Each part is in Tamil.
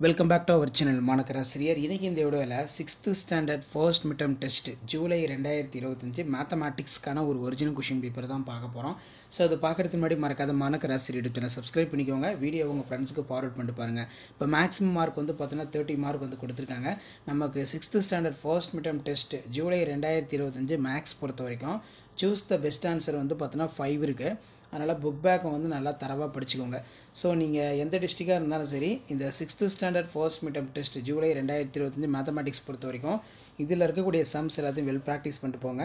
Welcome back to our channel மாணக்கராசிரியர். இன்றைக்கி இந்த வீடியோவில் 6th standard first midterm test July 2025 மேத்தமேட்டிக்ஸ்க்கான ஒரு ஒரிஜினல் கொஷின் பேப்பர் தான் பார்க்க போகிறோம். ஸோ அது பார்க்குறதுக்கு முன்னாடி மறக்காத மாணக்கராசிரியர் சேனலை சப்ஸ்கிரைப் பண்ணிக்கோங்க. வீடியோ உங்கள் ஃப்ரெண்ட்ஸுக்கு ஃபார்வர்ட் பண்ணிட்டு பாருங்கள். இப்போ மேக்ஸிமம் மார்க் வந்து பார்த்தீங்கன்னா 30 மார்க் வந்து கொடுத்துருக்காங்க. நமக்கு 6th standard first midterm test July 2025 maths பொறுத்த வரைக்கும் சூஸ் த பெஸ்ட் ஆன்சர் வந்து பார்த்தீங்கன்னா 5 இருக்குது. அதனால் புக் பேக்கை வந்து நல்லா தரவாக படிச்சுக்கோங்க. ஸோ நீங்கள் எந்த டிஸ்ட்ரிக்டாக இருந்தாலும் சரி, இந்த 6th standard first midterm test July 2025 mathematics பொறுத்த வரைக்கும் இதில் இருக்கக்கூடிய சம்ஸ் எல்லாத்தையும் வெல் ப்ராக்டிஸ் பண்ணிட்டு போங்க.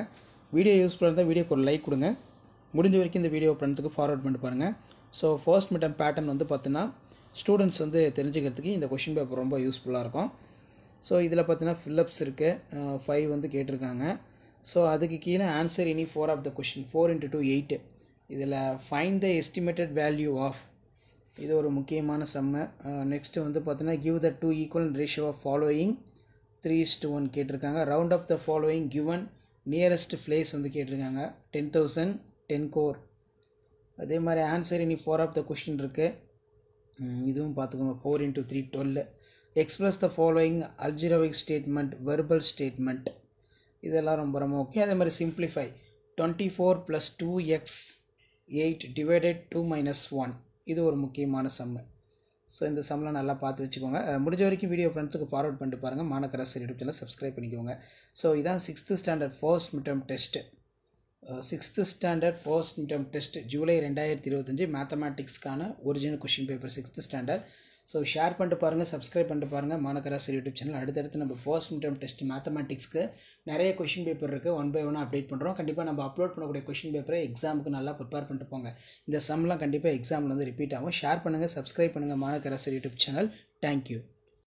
வீடியோ யூஸ்ஃபுல்லாக இருந்தால் வீடியோக்கு ஒரு லைக் கொடுங்க. முடிஞ்ச வரைக்கும் இந்த வீடியோ ஃப்ரெண்ட்ஸுக்கு ஃபார்வர்ட் பண்ணிட்டு பாருங்கள். ஸோ ஃபர்ஸ்ட் மிட்டம் பேட்டர்ன் வந்து பார்த்தீங்கன்னா ஸ்டூடெண்ட்ஸ் வந்து தெரிஞ்சுக்கிறதுக்கு இந்த கொஷின் பேப்பர் ரொம்ப யூஸ்ஃபுல்லாக இருக்கும். ஸோ இதில் பார்த்தீங்கன்னா ஃபில்லப்ஸ் இருக்குது, 5 வந்து கேட்டிருக்காங்க. ஸோ அதுக்கு கீழே answer any 4 of the question, 4 × 2 8. இதில் find the estimated value of, இது ஒரு முக்கியமான சம்மு. நெக்ஸ்ட்டு வந்து பார்த்தீங்கன்னா give the 2 equal ratio of following 3:1 கேட்டிருக்காங்க. Round off the following given nearest place வந்து கேட்டிருக்காங்க. 10,000 10 crore. அதே மாதிரி ஆன்சர் இனி 4 ஆஃப் த கொஷின் இருக்குது, இதுவும் பார்த்துக்கோங்க. 4 × 3 12. Express the following algebraic statement, verbal statement, இதெல்லாம் ரொம்ப ரொம்ப முக்கியம். அதே மாதிரி சிம்பிளிஃபை 24 + 2x 8 / 2 - 1, இது ஒரு முக்கியமான சம்மு. ஸோ இந்த சம்லாம் நல்லா பார்த்து வச்சுக்கோங்க. முடிஞ்ச வரைக்கும் வீடியோ ஃப்ரெண்ட்ஸுக்கு ஃபார்வர்ட் பண்ணிட்டு பாருங்கள். மாணக்கராசிரியர் யூடியூப் சேனல் சப்ஸ்கிரைப் பண்ணிக்கோங்க. ஸோ இதான் 6th standard first midterm test. 6th standard first midterm test July 2025 மேத்தமேட்டிக்ஸ்க்கான original question paper 6th standard. So share பண்ணிட்டு பாருங்கள், சப்ஸ்கிரைப் பண்ணிட்டு பாருங்கள் மாணக்கராசிரியர் யூடியூப் சேனல். அடுத்தடுத்து நம்ம ஃபர்ஸ்ட் மிட்டம் டெஸ்ட் மேத்தமேட்டிக்ஸ்க்கு நிறைய கொஷின் பேப்பர் இருக்குது, 1 by 1 அப்டேட் பண்ணுறோம். கண்டிப்பாக நம்ம அப்லோட் பண்ணக்கூடிய கொஷின் பேப்பரை எக்ஸாமுக்கு நல்லா ப்ரிப்பேர் பண்ணிட்டு போங்க. இந்த சம்லாம் கண்டிப்பாக எக்ஸாமில் வந்து ரிப்பீட் ஆகும். ஷேர் பண்ணுங்கள், சப்ஸ்கிரைப் பண்ணுங்கள் மாணக்கராசிரியர் யூடியூப் சேனல். தேங்க்யூ.